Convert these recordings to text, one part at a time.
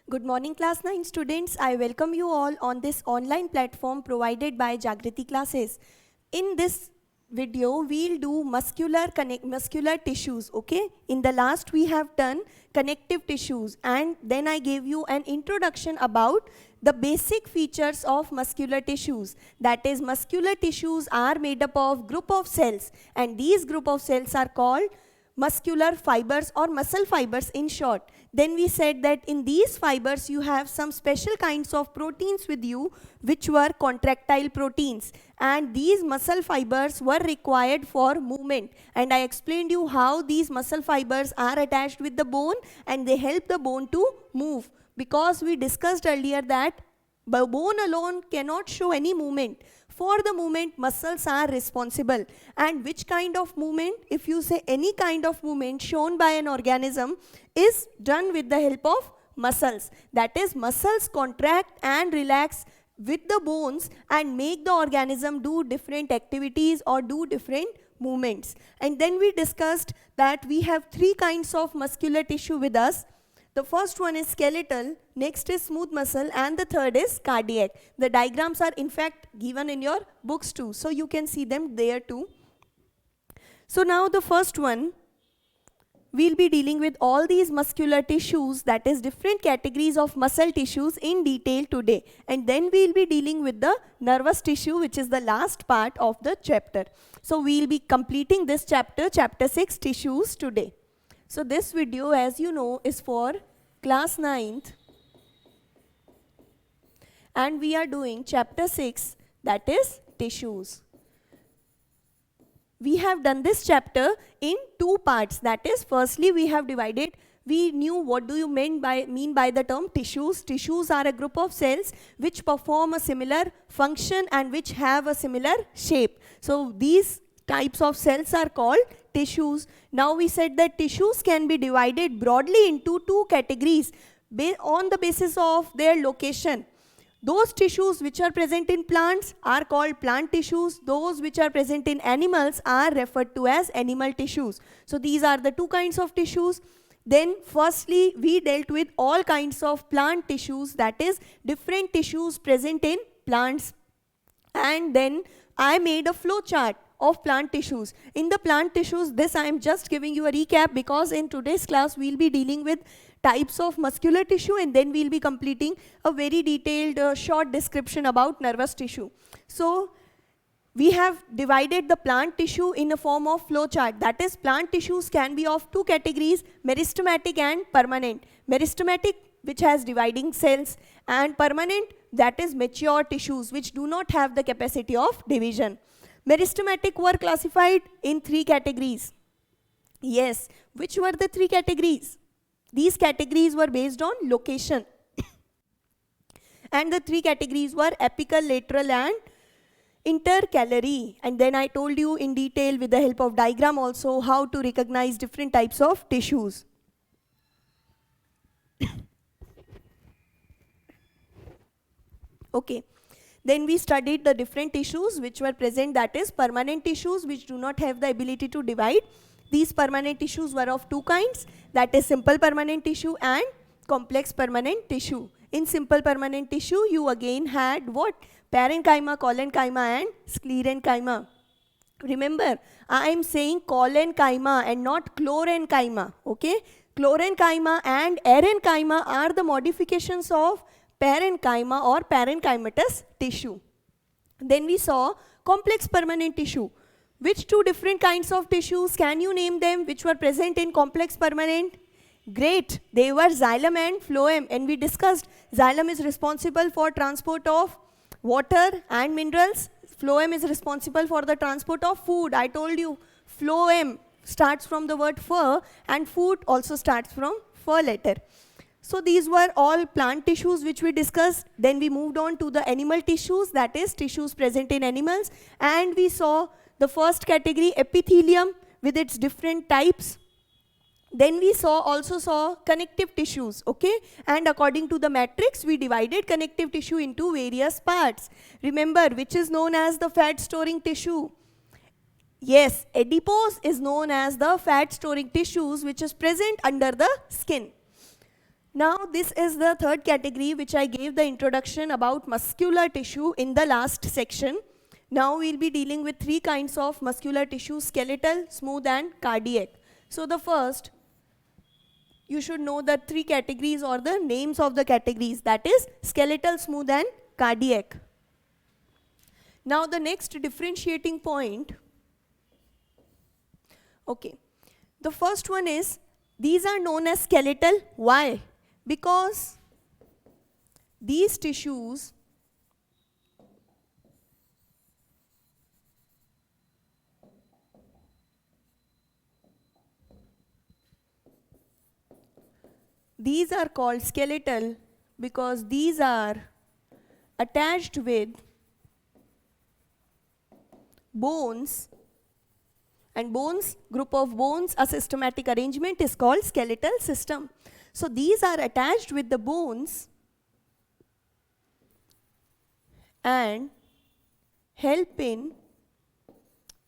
Good morning, class 9 students. I welcome you all on this online platform provided by Jagriti Classes. In this video, we'll do muscular tissues, okay? In the last, we have done connective tissues, and then I gave you an introduction about the basic features of muscular tissues. That is, muscular tissues are made up of group of cells, and these group of cells are called muscular fibers or muscle fibers in short. Then we said that in these fibers you have some special kinds of proteins with you which were contractile proteins, and these muscle fibers were required for movement, and I explained you how these muscle fibers are attached with the bone and they help the bone to move, because we discussed earlier that bone alone cannot show any movement. For the movement, muscles are responsible. And which kind of movement? If you say any kind of movement shown by an organism is done with the help of muscles. That is, muscles contract and relax with the bones and make the organism do different activities or do different movements. And then we discussed that we have three kinds of muscular tissue with us. The first one is skeletal, next is smooth muscle, and the third is cardiac. The diagrams are in fact given in your books too, so you can see them there too. So now the first one, we'll be dealing with all these muscular tissues, that is different categories of muscle tissues in detail today. And then we'll be dealing with the nervous tissue, which is the last part of the chapter. So we'll be completing this chapter, chapter 6, tissues today. So this video, as you know, is for class 9th, and we are doing chapter 6, that is tissues. We have done this chapter in two parts. That is, firstly we have divided, we knew what do you mean by the term tissues. Tissues are a group of cells which perform a similar function and which have a similar shape. So these types of cells are called tissues. Now we said that tissues can be divided broadly into two categories on the basis of their location. Those tissues which are present in plants are called plant tissues. Those which are present in animals are referred to as animal tissues. So these are the two kinds of tissues. Then firstly we dealt with all kinds of plant tissues, that is different tissues present in plants. And then I made a flow chart of plant tissues. In the plant tissues, this I am just giving you a recap because in today's class we'll be dealing with types of muscular tissue, and then we'll be completing a very detailed short description about nervous tissue. So we have divided the plant tissue in a form of flow chart. That is, plant tissues can be of two categories, meristematic and permanent. Meristematic, which has dividing cells, and permanent, that is mature tissues which do not have the capacity of division. Meristematic were classified in three categories. Yes, which were the three categories? These categories were based on location. And the three categories were apical, lateral and intercalary. And then I told you in detail with the help of diagram also how to recognize different types of tissues. Okay. Then we studied the different tissues which were present, that is permanent tissues which do not have the ability to divide. These permanent tissues were of two kinds, that is simple permanent tissue and complex permanent tissue. In simple permanent tissue you again had what? Parenchyma, collenchyma and sclerenchyma. Remember, I am saying collenchyma and not chlorenchyma, okay? Chlorenchyma and arenchyma are the modifications of parenchyma or parenchymatous tissue. Then we saw complex permanent tissue. Which two different kinds of tissues, can you name them, which were present in complex permanent? Great, they were xylem and phloem, and we discussed xylem is responsible for transport of water and minerals. Phloem is responsible for the transport of food. I told you phloem starts from the word fur and food also starts from fur letter. So these were all plant tissues which we discussed. Then we moved on to the animal tissues, that is tissues present in animals, and we saw the first category, epithelium, with its different types. Then we also saw connective tissues, okay? And according to the matrix, we divided connective tissue into various parts. Remember, which is known as the fat storing tissue? Yes, adipose is known as the fat storing tissues which is present under the skin. Now this is the third category which I gave the introduction about muscular tissue in the last section. Now we'll be dealing with three kinds of muscular tissue: skeletal, smooth and cardiac. So the first, you should know the three categories or the names of the categories, that is skeletal, smooth and cardiac. Now the next differentiating point, okay, the first one is these are known as skeletal. Why? Because these tissues are called skeletal because these are attached with bones, and bones, group of bones, a systematic arrangement is called skeletal system. So these are attached with the bones and help in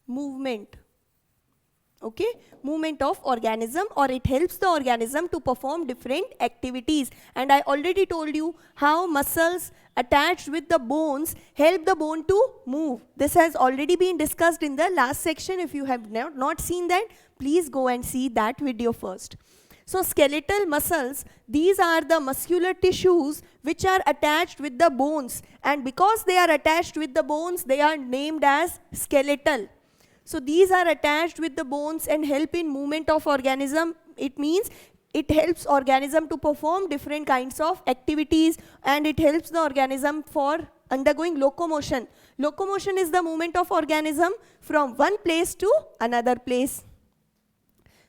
movement, okay, movement of organism, or it helps the organism to perform different activities. And I already told you how muscles attached with the bones help the bone to move. This has already been discussed in the last section. If you have not seen that, please go and see that video first. So skeletal muscles, these are the muscular tissues which are attached with the bones, and because they are attached with the bones, they are named as skeletal. So these are attached with the bones and help in movement of organism. It means it helps organism to perform different kinds of activities, and it helps the organism for undergoing locomotion. Locomotion is the movement of organism from one place to another place.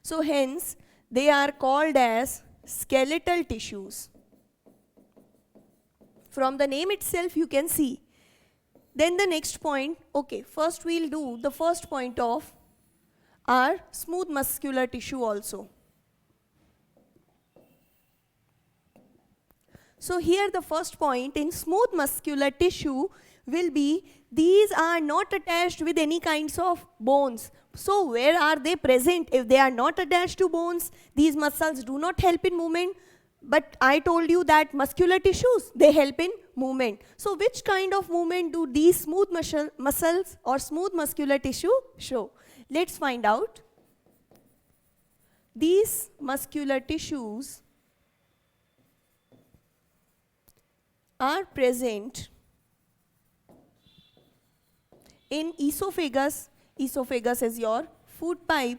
So hence they are called as skeletal tissues. From the name itself you can see. Then the next point, okay, first we'll do the first point of our smooth muscular tissue also. So here the first point in smooth muscular tissue will be, these are not attached with any kinds of bones. So where are they present? If they are not attached to bones, these muscles do not help in movement. But I told you that muscular tissues, they help in movement. So which kind of movement do these smooth muscles or smooth muscular tissue show? Let's find out. These muscular tissues are present in esophagus. Esophagus is your food pipe.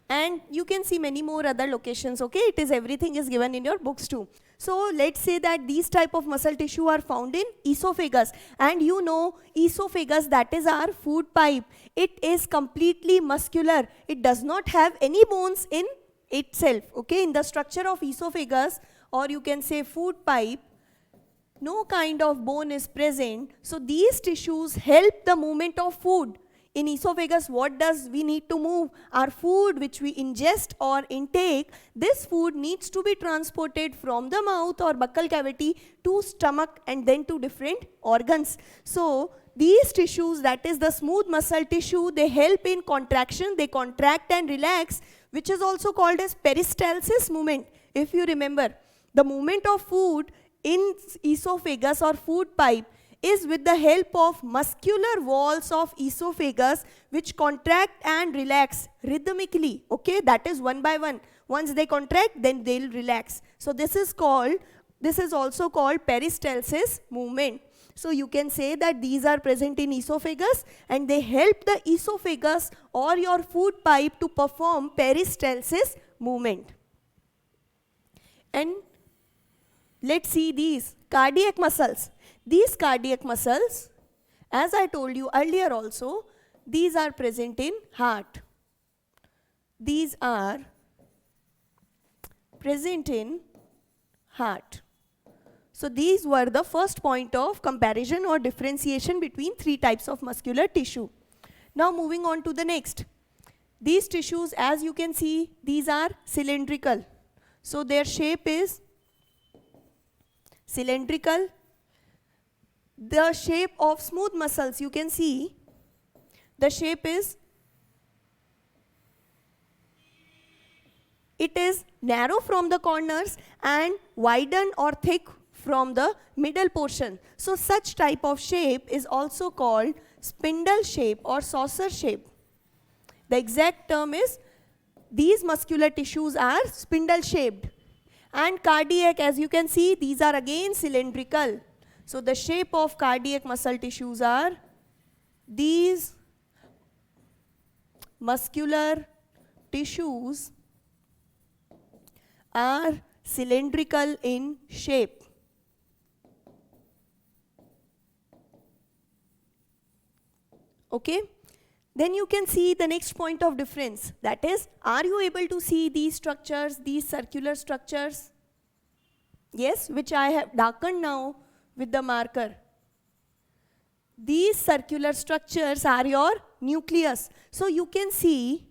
And you can see many more other locations, okay? It is, everything is given in your books too. So let's say that these type of muscle tissue are found in esophagus. And you know, esophagus, that is our food pipe. It is completely muscular. It does not have any bones in itself, okay? In the structure of esophagus, or you can say food pipe, no kind of bone is present. So these tissues help the movement of food. In esophagus, what does we need to move? Our food which we ingest or intake, this food needs to be transported from the mouth or buccal cavity to stomach and then to different organs. So these tissues, that is the smooth muscle tissue, they help in contraction. They contract and relax, which is also called as peristalsis movement. If you remember, the movement of food in esophagus or food pipe is with the help of muscular walls of esophagus, which contract and relax rhythmically, okay? That is one by one. Once they contract, then they'll relax. So this is also called peristalsis movement. So you can say that these are present in esophagus and they help the esophagus or your food pipe to perform peristalsis movement. And let's see these cardiac muscles. These cardiac muscles, as I told you earlier also, these are present in heart. These are present in heart. So these were the first point of comparison or differentiation between three types of muscular tissue. Now moving on to the next. These tissues, as you can see, these are cylindrical. So their shape is cylindrical. The shape of smooth muscles, you can see, the shape is it is narrow from the corners and widen or thick from the middle portion. So such type of shape is also called spindle shape or saucer shape. The exact term is these muscular tissues are spindle shaped. And cardiac, as you can see, these are again cylindrical. So the shape of cardiac muscle tissues are these muscular tissues are cylindrical in shape. Okay? Then you can see the next point of difference. That is, are you able to see these structures, these circular structures? Yes, which I have darkened now with the marker. These circular structures are your nucleus. So you can see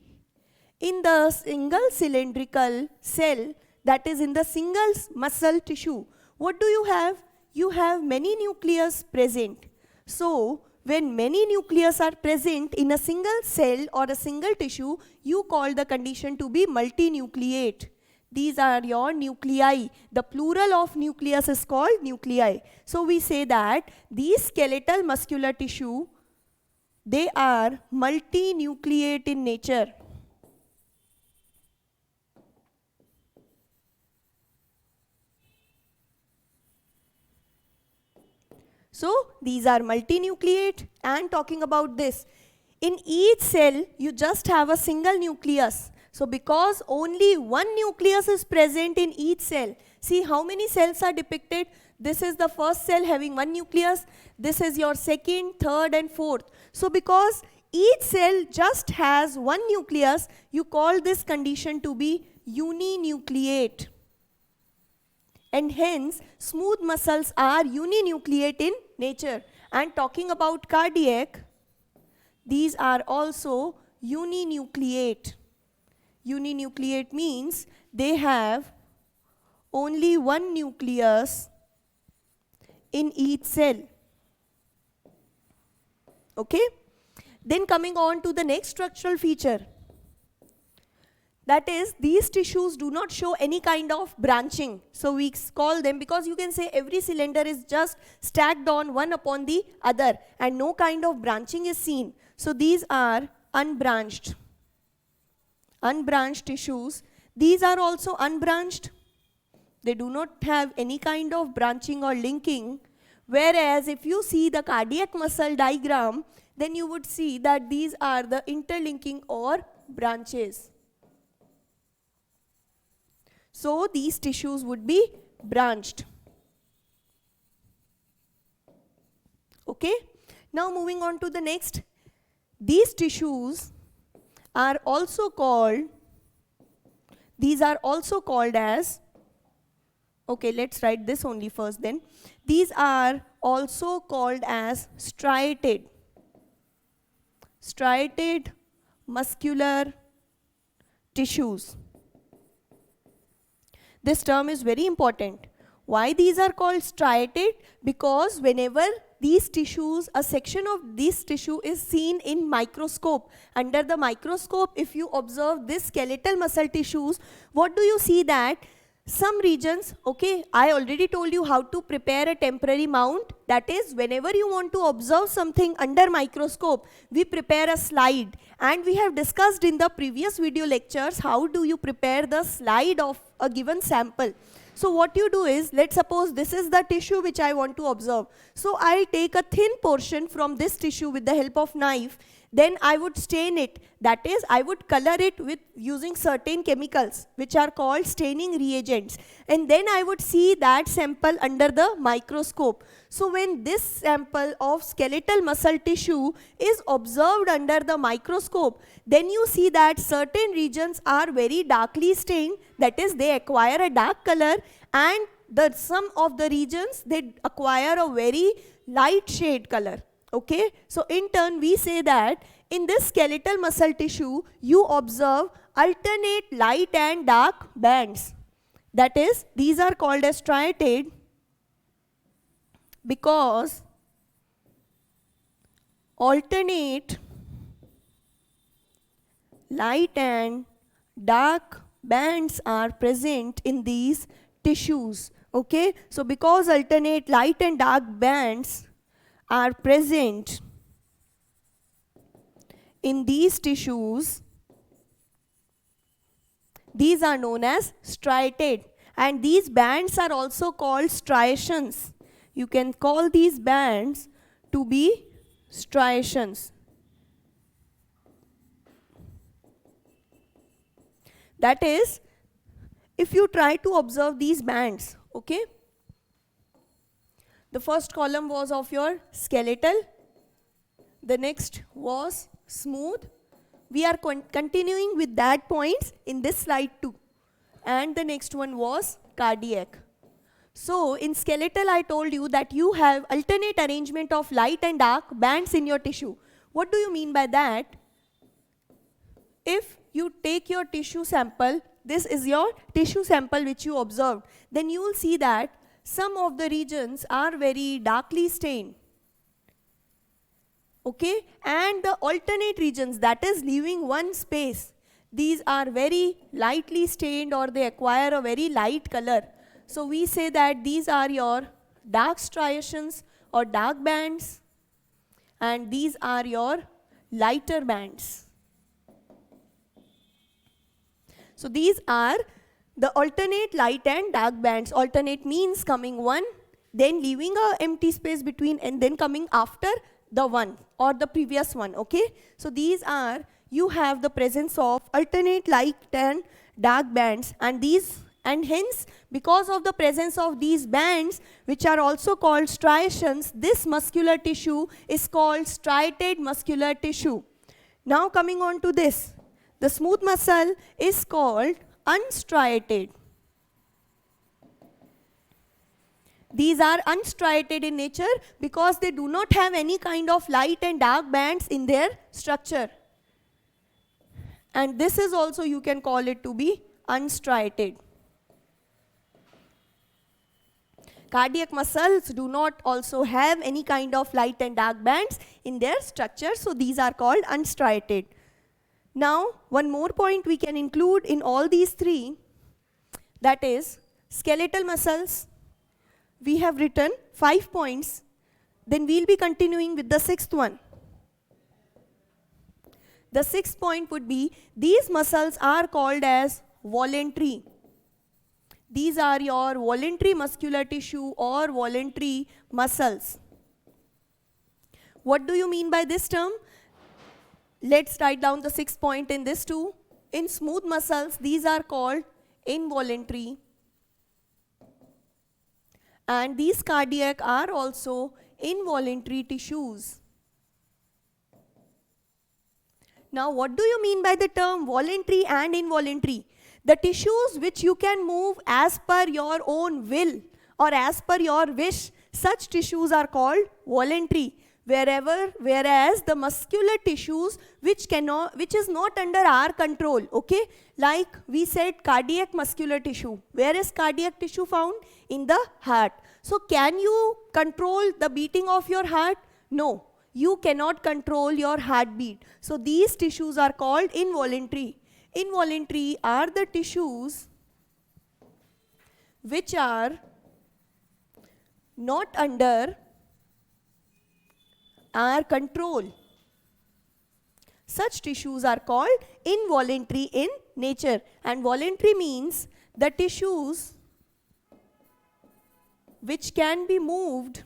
in the single cylindrical cell, that is in the single muscle tissue, what do you have? You have many nucleus present. So when many nucleus are present in a single cell or a single tissue, you call the condition to be multinucleate. These are your nuclei. The plural of nucleus is called nuclei. So we say that these skeletal muscular tissue, they are multinucleate in nature. So these are multinucleate. And talking about this, in each cell you just have a single nucleus. So because only one nucleus is present in each cell, see how many cells are depicted? This is the first cell having one nucleus. This is your second, third and fourth. So because each cell just has one nucleus, you call this condition to be uninucleate. And hence, smooth muscles are uninucleate in nature. And talking about cardiac, these are also uninucleate. Uninucleate means they have only one nucleus in each cell. Okay? Then coming on to the next structural feature. That is, these tissues do not show any kind of branching. So we call them, because you can say every cylinder is just stacked on one upon the other and no kind of branching is seen. So these are unbranched. Unbranched tissues. These are also unbranched. They do not have any kind of branching or linking. Whereas if you see the cardiac muscle diagram, then you would see that these are the interlinking or branches. So these tissues would be branched. Okay? Now moving on to the next. These tissues are also called, as, okay, let's write this only first then. These are also called as striated. Striated muscular tissues. This term is very important. Why these are called striated? Because whenever these tissues, a section of this tissue is seen in microscope. Under the microscope, if you observe this skeletal muscle tissues, what do you see that? Some regions, okay, I already told you how to prepare a temporary mount. That is, whenever you want to observe something under microscope, we prepare a slide. And we have discussed in the previous video lectures how do you prepare the slide of a given sample. So what you do is, let's suppose this is the tissue which I want to observe. So I take a thin portion from this tissue with the help of knife. Then I would stain it. That is, I would color it with using certain chemicals which are called staining reagents. And then I would see that sample under the microscope. So when this sample of skeletal muscle tissue is observed under the microscope, then you see that certain regions are very darkly stained. That is, they acquire a dark color, and some of the regions, they acquire a very light shade color. Okay, so in turn we say that in this skeletal muscle tissue you observe alternate light and dark bands. That is, these are called as striated because alternate light and dark bands are present in these tissues. Okay, so because alternate light and dark bands are present in these tissues, these are known as striated, and these bands are also called striations. You can call these bands to be striations. That is, if you try to observe these bands, okay? The first column was of your skeletal, the next was smooth. We are continuing with that points in this slide too. And the next one was cardiac. So in skeletal I told you that you have alternate arrangement of light and dark bands in your tissue. What do you mean by that? If you take your tissue sample, this is your tissue sample which you observed, then you will see that some of the regions are very darkly stained. Okay, and the alternate regions, that is leaving one space, these are very lightly stained or they acquire a very light color. So we say that these are your dark striations or dark bands, and these are your lighter bands. So these are the alternate light and dark bands. Alternate means coming one, then leaving a empty space between, and then coming after the one or the previous one. Okay, so these are, you have the presence of alternate light and dark bands, and these, and hence because of the presence of these bands which are also called striations, this muscular tissue is called striated muscular tissue. Now coming on to this, the smooth muscle is called unstriated. These are unstriated in nature because they do not have any kind of light and dark bands in their structure. And this is also, you can call it to be unstriated. Cardiac muscles do not also have any kind of light and dark bands in their structure, so these are called unstriated. Now, one more point we can include in all these three, that is skeletal muscles. We have written 5 points, then we'll be continuing with the 6th one. The 6th point would be, these muscles are called as voluntary. These are your voluntary muscular tissue or voluntary muscles. What do you mean by this term? Let's write down the 6th point in this too. In smooth muscles, these are called involuntary. And these cardiac are also involuntary tissues. Now, what do you mean by the term voluntary and involuntary? The tissues which you can move as per your own will or as per your wish, such tissues are called voluntary. Whereas the muscular tissues which is not under our control, okay? Like we said, cardiac muscular tissue. Where is cardiac tissue found? In the heart. So can you control the beating of your heart? No, you cannot control your heartbeat. So these tissues are called involuntary. Involuntary are the tissues which are not under our control. Such tissues are called involuntary in nature. And voluntary means the tissues which can be moved,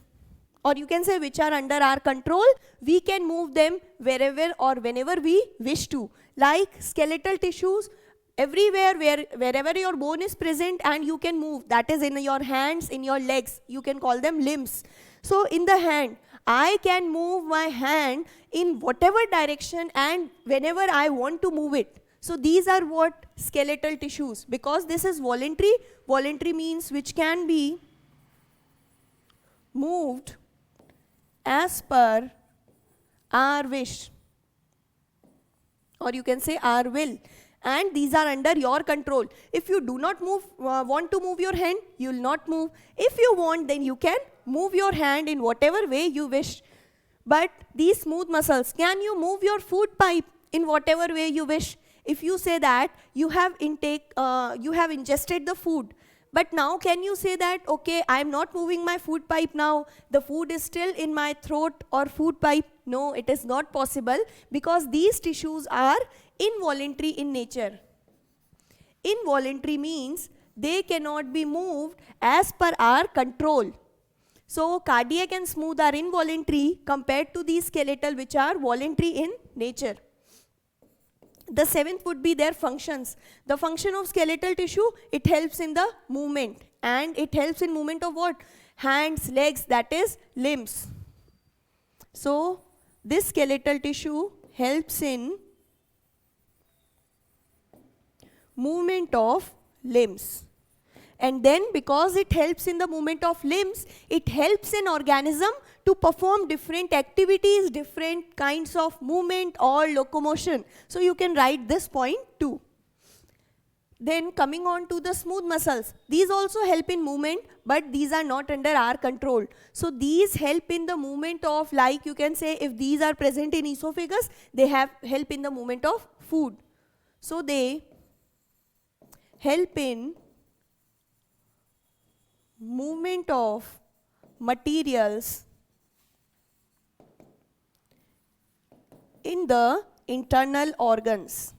or you can say which are under our control, we can move them wherever or whenever we wish to. Like skeletal tissues, everywhere wherever your bone is present and you can move, that is in your hands, in your legs, you can call them limbs. So in the hand, I can move my hand in whatever direction and whenever I want to move it. So these are what skeletal tissues, because this is voluntary. Voluntary means which can be moved as per our wish, or you can say our will, and these are under your control. If you do not want to move your hand, you will not move. If you want, then you can move your hand in whatever way you wish. But these smooth muscles, can you move your food pipe in whatever way you wish? If you say that you have ingested the food, but now can you say that, okay, I am not moving my food pipe now, the food is still in my throat or food pipe? No, it is not possible, because these tissues are involuntary in nature. Involuntary means they cannot be moved as per our control. So cardiac and smooth are involuntary compared to these skeletal, which are voluntary in nature. The seventh would be their functions. The function of skeletal tissue, it helps in the movement. And it helps in movement of what? Hands, legs, that is limbs. So this skeletal tissue helps in movement of limbs. And then because it helps in the movement of limbs, it helps an organism to perform different activities, different kinds of movement or locomotion. So you can write this point too. Then coming on to the smooth muscles, these also help in movement, but these are not under our control. So these help in the movement of, like you can say, if these are present in esophagus, they have help in the movement of food. So they help in movement of materials in the internal organs.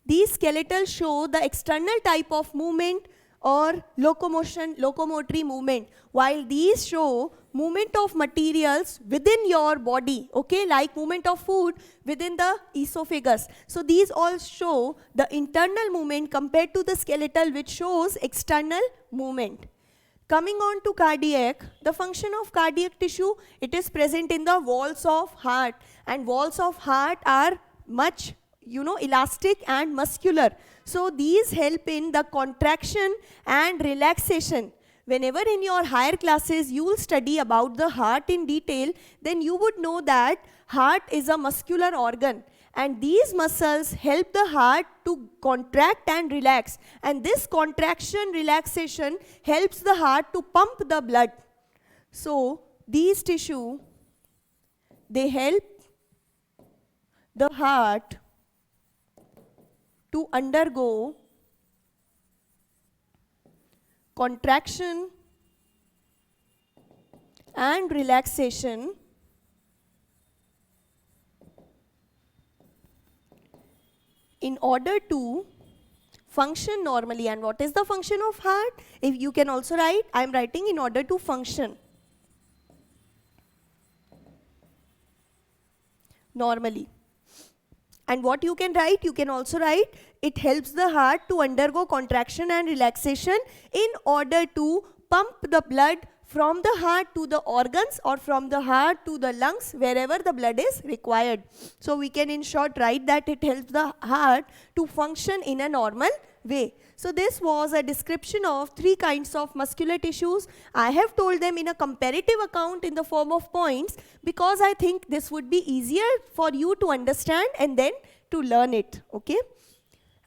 These skeletals show the external type of movement or locomotory movement, while these show movement of materials within your body, okay, like movement of food within the esophagus. So these all show the internal movement compared to the skeletal, which shows external movement. Coming on to cardiac, the function of cardiac tissue, it is present in the walls of heart, and walls of heart are much elastic and muscular. So these help in the contraction and relaxation. Whenever in your higher classes you will study about the heart in detail, then you would know that heart is a muscular organ, and these muscles help the heart to contract and relax, and this contraction relaxation helps the heart to pump the blood. So these tissue, they help the heart to undergo contraction and relaxation in order to function normally. And what is the function of heart? If you can also write, I am writing in order to function normally. And what you can write? You can also write, it helps the heart to undergo contraction and relaxation in order to pump the blood from the heart to the organs or from the heart to the lungs, wherever the blood is required. So we can in short write that it helps the heart to function in a normal way. So this was a description of 3 kinds of muscular tissues. I have told them in a comparative account in the form of points, because I think this would be easier for you to understand and then to learn it, okay?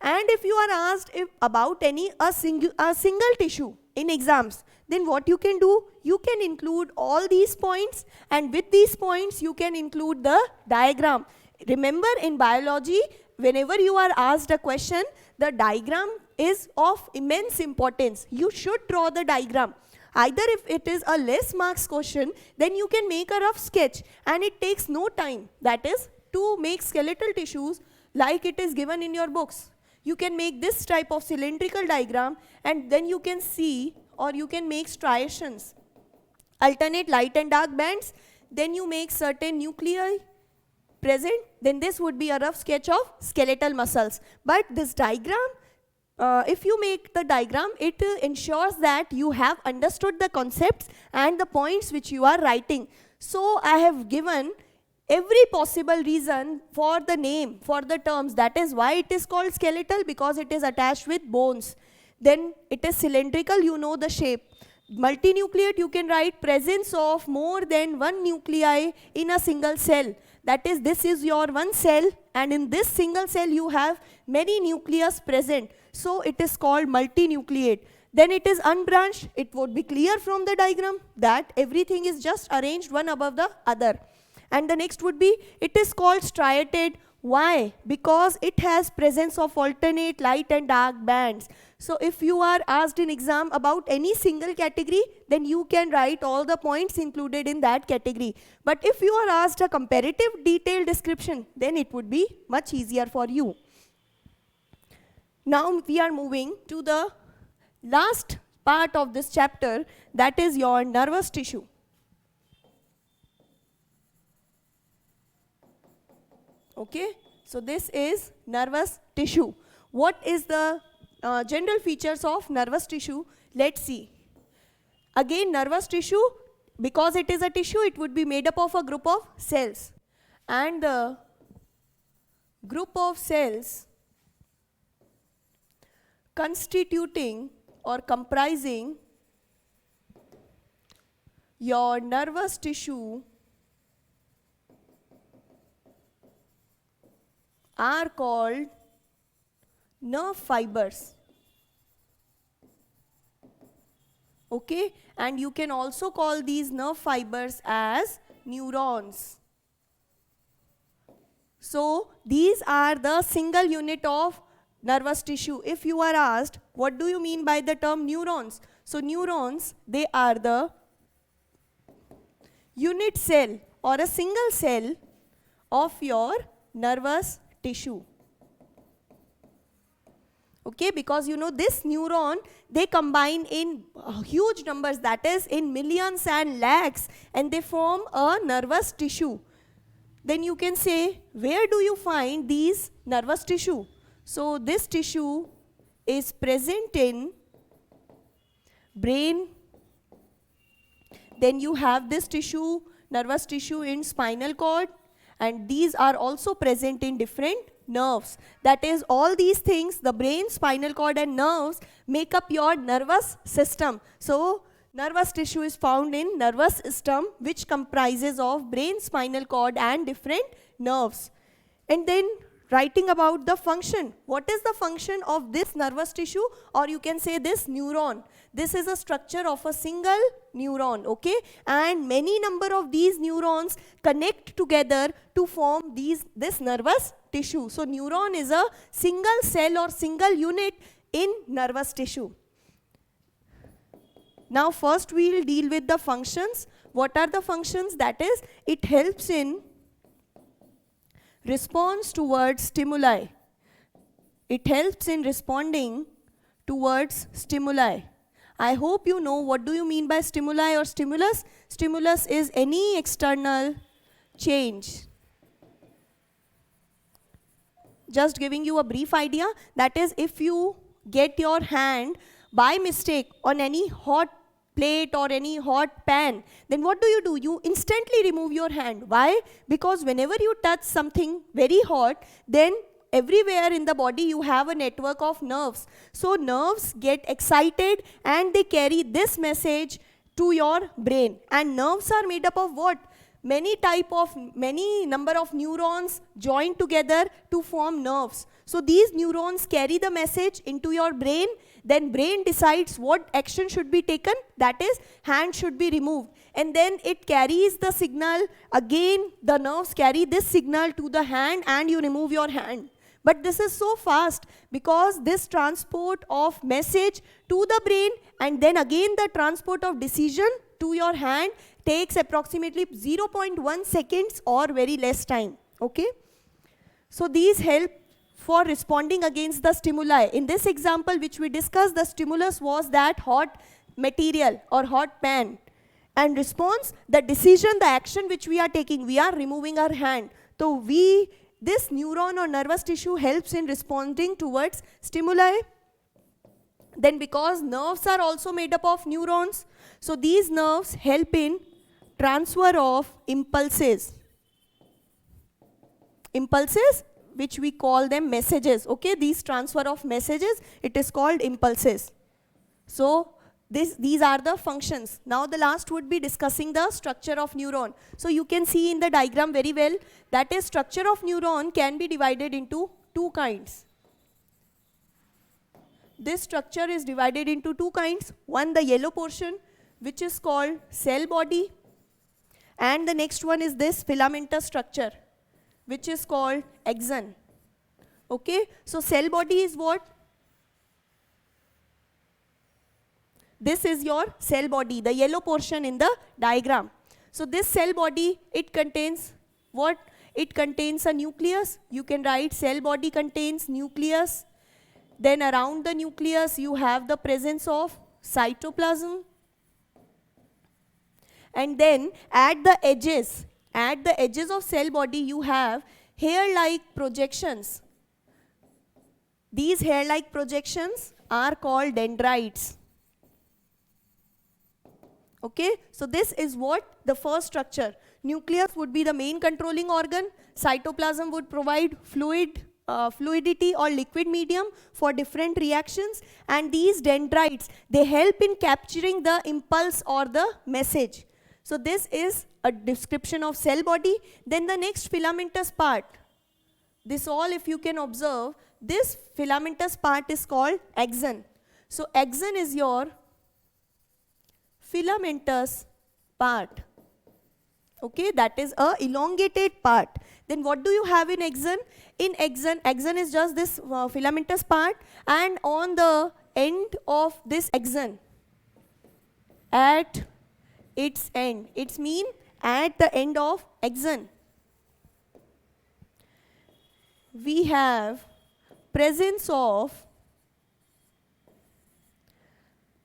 And if you are asked about a single tissue in exams, then what you can do? You can include all these points, and with these points you can include the diagram. Remember, in biology, whenever you are asked a question, the diagram is of immense importance. You should draw the diagram. Either if it is a less marks question, then you can make a rough sketch, and it takes no time. That is, to make skeletal tissues like it is given in your books. You can make this type of cylindrical diagram, and then you can see, or you can make striations, alternate light and dark bands. Then you make certain nuclei present. Then this would be a rough sketch of skeletal muscles. But this diagram, if you make the diagram, it ensures that you have understood the concepts and the points which you are writing. So I have given every possible reason for the name, for the terms. That is why it is called skeletal, because it is attached with bones. Then it is cylindrical, you know the shape. Multinucleate, you can write presence of more than one nuclei in a single cell. That is, this is your one cell, and in this single cell you have many nucleus present. So it is called multinucleate. Then it is unbranched. It would be clear from the diagram that everything is just arranged one above the other. And the next would be, it is called striated. Why? Because it has presence of alternate light and dark bands. So if you are asked in exam about any single category, then you can write all the points included in that category. But if you are asked a comparative detailed description, then it would be much easier for you. Now we are moving to the last part of this chapter, that is your nervous tissue. Okay, so this is nervous tissue. What is the general features of nervous tissue? Let's see. Again, nervous tissue, because it is a tissue, it would be made up of a group of cells. And the group of cells constituting or comprising your nervous tissue are called nerve fibers. Okay, and you can also call these nerve fibers as neurons. So these are the single unit of nervous tissue. If you are asked, what do you mean by the term neurons? So neurons, they are the unit cell or a single cell of your nervous tissue. Okay, because you know this neuron, they combine in huge numbers, that is in millions and lakhs, and they form a nervous tissue. Then you can say, where do you find these nervous tissue? So this tissue is present in brain. Then you have this tissue, nervous tissue in spinal cord, and these are also present in different nerves. That is, all these things, the brain, spinal cord and nerves, make up your nervous system. So nervous tissue is found in nervous system, which comprises of brain, spinal cord and different nerves. And then writing about the function. What is the function of this nervous tissue, or you can say this neuron? This is a structure of a single neuron, okay? And many number of these neurons connect together to form this nervous tissue. So neuron is a single cell or single unit in nervous tissue. Now first we will deal with the functions. What are the functions? That is, it helps in response towards stimuli. It helps in responding towards stimuli. I hope you know what do you mean by stimuli or stimulus. Stimulus is any external change. Just giving you a brief idea, that is, if you get your hand by mistake on any hot plate or any hot pan, then what do? You instantly remove your hand. Why? Because whenever you touch something very hot, then everywhere in the body you have a network of nerves. So nerves get excited and they carry this message to your brain. And nerves are made up of what? Many number of neurons join together to form nerves. So these neurons carry the message into your brain. Then brain decides what action should be taken. That is, hand should be removed. And then it carries the signal. Again, the nerves carry this signal to the hand and you remove your hand. But this is so fast because this transport of message to the brain and then again the transport of decision to your hand takes approximately 0.1 seconds or very less time. Okay? So these help for responding against the stimuli. In this example which we discussed, the stimulus was that hot material or hot pan. And response, the decision, the action which we are taking, we are removing our hand. So this neuron or nervous tissue helps in responding towards stimuli. Then because nerves are also made up of neurons, so these nerves help in transfer of impulses. Impulses, which we call them messages. Okay, these transfer of messages, it is called impulses. So these are the functions. Now the last would be discussing the structure of neuron. So you can see in the diagram very well, that is, structure of neuron can be divided into two kinds. This structure is divided into two kinds. One, the yellow portion, which is called cell body, And the next one is this filamentous structure, which is called axon. Okay, so cell body is what? This is your cell body, the yellow portion in the diagram. So this cell body, it contains what? It contains a nucleus. You can write cell body contains nucleus. Then around the nucleus you have the presence of cytoplasm. And then at the edges of cell body you have hair-like projections. These hair-like projections are called dendrites. Okay, so this is what the first structure. Nucleus would be the main controlling organ. Cytoplasm would provide fluidity or liquid medium for different reactions. And these dendrites, they help in capturing the impulse or the message. So this is a description of cell body. Then the next filamentous part. This all, if you can observe, this filamentous part is called axon. So axon is your filamentous part. Okay, that is a elongated part. Then what do you have in axon? In axon is just this filamentous part, and on the end of this axon, at its end, it's mean at the end of axon, we have presence of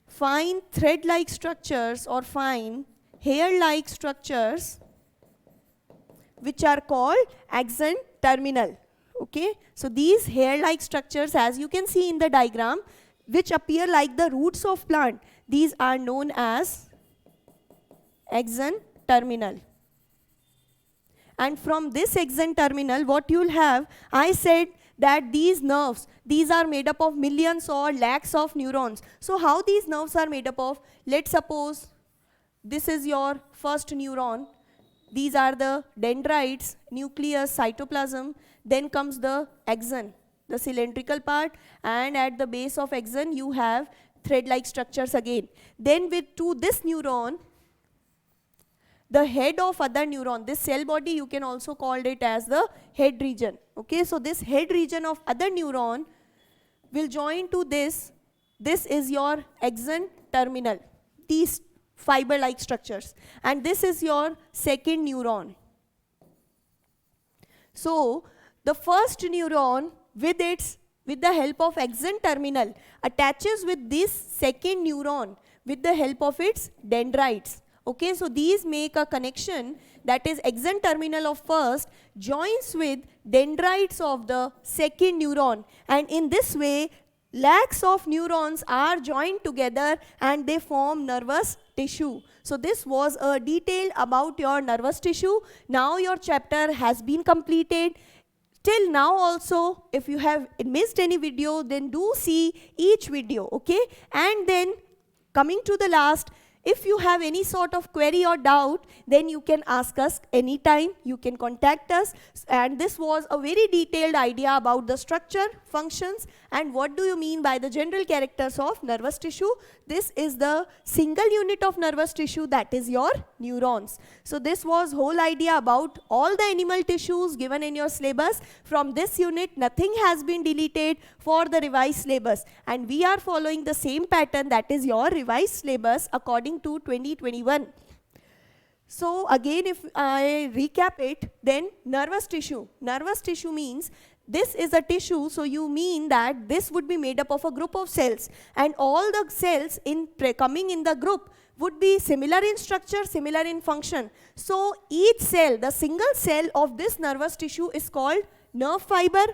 fine thread-like structures or fine hair-like structures which are called axon terminal. Okay, so these hair-like structures, as you can see in the diagram, which appear like the roots of plant, these are known as axon terminal. And from this axon terminal, what you'll have, I said that these nerves, these are made up of millions or lakhs of neurons. So how these nerves are made up of? Let's suppose this is your first neuron. These are the dendrites, nucleus, cytoplasm. Then comes the axon, the cylindrical part, and at the base of axon you have thread-like structures again. Then to this neuron, the head of other neuron, this cell body, you can also call it as the head region. Okay, so this head region of other neuron will join to this. This is your axon terminal, these fiber-like structures. And this is your second neuron. So the first neuron with the help of axon terminal attaches with this second neuron with the help of its dendrites. Okay, so these make a connection, that is axon terminal of first joins with dendrites of the second neuron, and in this way lakhs of neurons are joined together and they form nervous tissue. So this was a detail about your nervous tissue. Now your chapter has been completed. Till now also, if you have missed any video, then do see each video, okay? And then coming to the last, if you have any sort of query or doubt, then you can ask us anytime. You can contact us. And this was a very detailed idea about the structure, functions, and what do you mean by the general characters of nervous tissue. This is the single unit of nervous tissue, that is your neurons. So this was whole idea about all the animal tissues given in your syllabus. From this unit, nothing has been deleted for the revised syllabus. And we are following the same pattern, that is your revised syllabus according to 2021. So again, if I recap it, then nervous tissue. Nervous tissue means this is a tissue, so you mean that this would be made up of a group of cells, and all the cells coming in the group would be similar in structure, similar in function. So each cell, the single cell of this nervous tissue is called nerve fiber,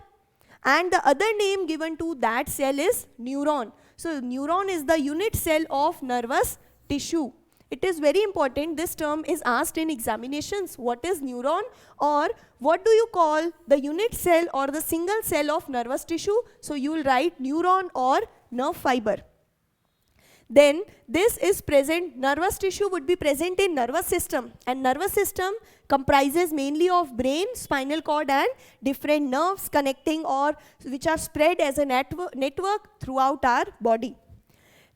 and the other name given to that cell is neuron. So neuron is the unit cell of nervous tissue. It is very important, this term is asked in examinations. What is neuron, or what do you call the unit cell or the single cell of nervous tissue? So you will write neuron or nerve fiber. Then this is present, nervous tissue would be present in nervous system, and nervous system comprises mainly of brain, spinal cord, and different nerves connecting or which are spread as a network throughout our body.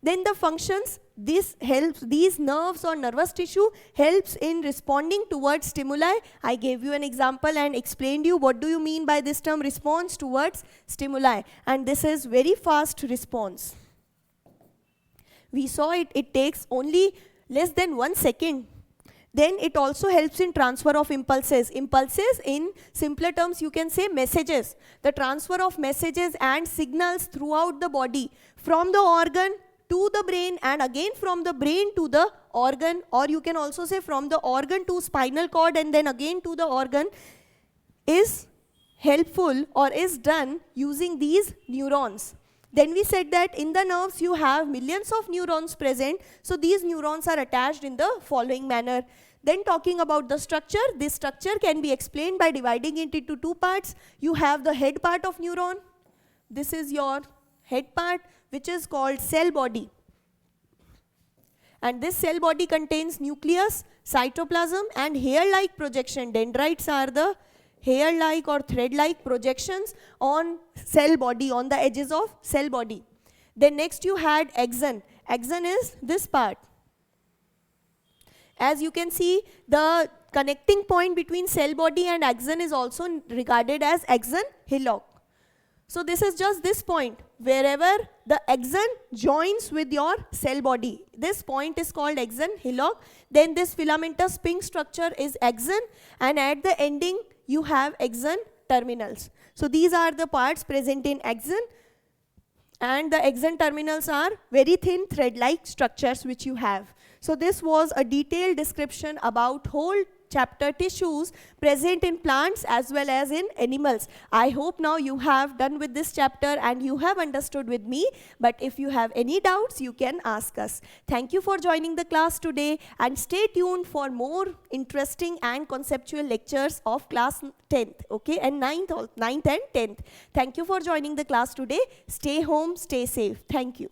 Then the functions, this helps, these nerves or nervous tissue helps in responding towards stimuli. I gave you an example and explained you what do you mean by this term, response towards stimuli. And this is very fast response. We saw it takes only less than 1 second. Then it also helps in transfer of impulses. Impulses, in simpler terms, you can say messages. The transfer of messages and signals throughout the body, from the organ to the brain, and again from the brain to the organ, or you can also say from the organ to spinal cord and then again to the organ, is helpful or is done using these neurons. Then we said that in the nerves you have millions of neurons present, so these neurons are attached in the following manner. Then talking about the structure, this structure can be explained by dividing it into two parts. You have the head part of neuron. This is your head part, which is called cell body. And this cell body contains nucleus, cytoplasm, and hair-like projection. Dendrites are the hair-like or thread-like projections on cell body, on the edges of cell body. Then next you had axon. Axon is this part. As you can see, the connecting point between cell body and axon is also regarded as axon hillock. So this is just this point, wherever the axon joins with your cell body. This point is called axon hillock. Then this filamentous pink structure is axon, and at the ending you have axon terminals. So these are the parts present in axon, and the axon terminals are very thin thread-like structures which you have. So this was a detailed description about whole chapter tissues present in plants as well as in animals. I hope now you have done with this chapter and you have understood with me, but if you have any doubts, you can ask us. Thank you for joining the class today, and stay tuned for more interesting and conceptual lectures of class 10th, okay, and 9th and 10th. Thank you for joining the class today. Stay home, stay safe. Thank you.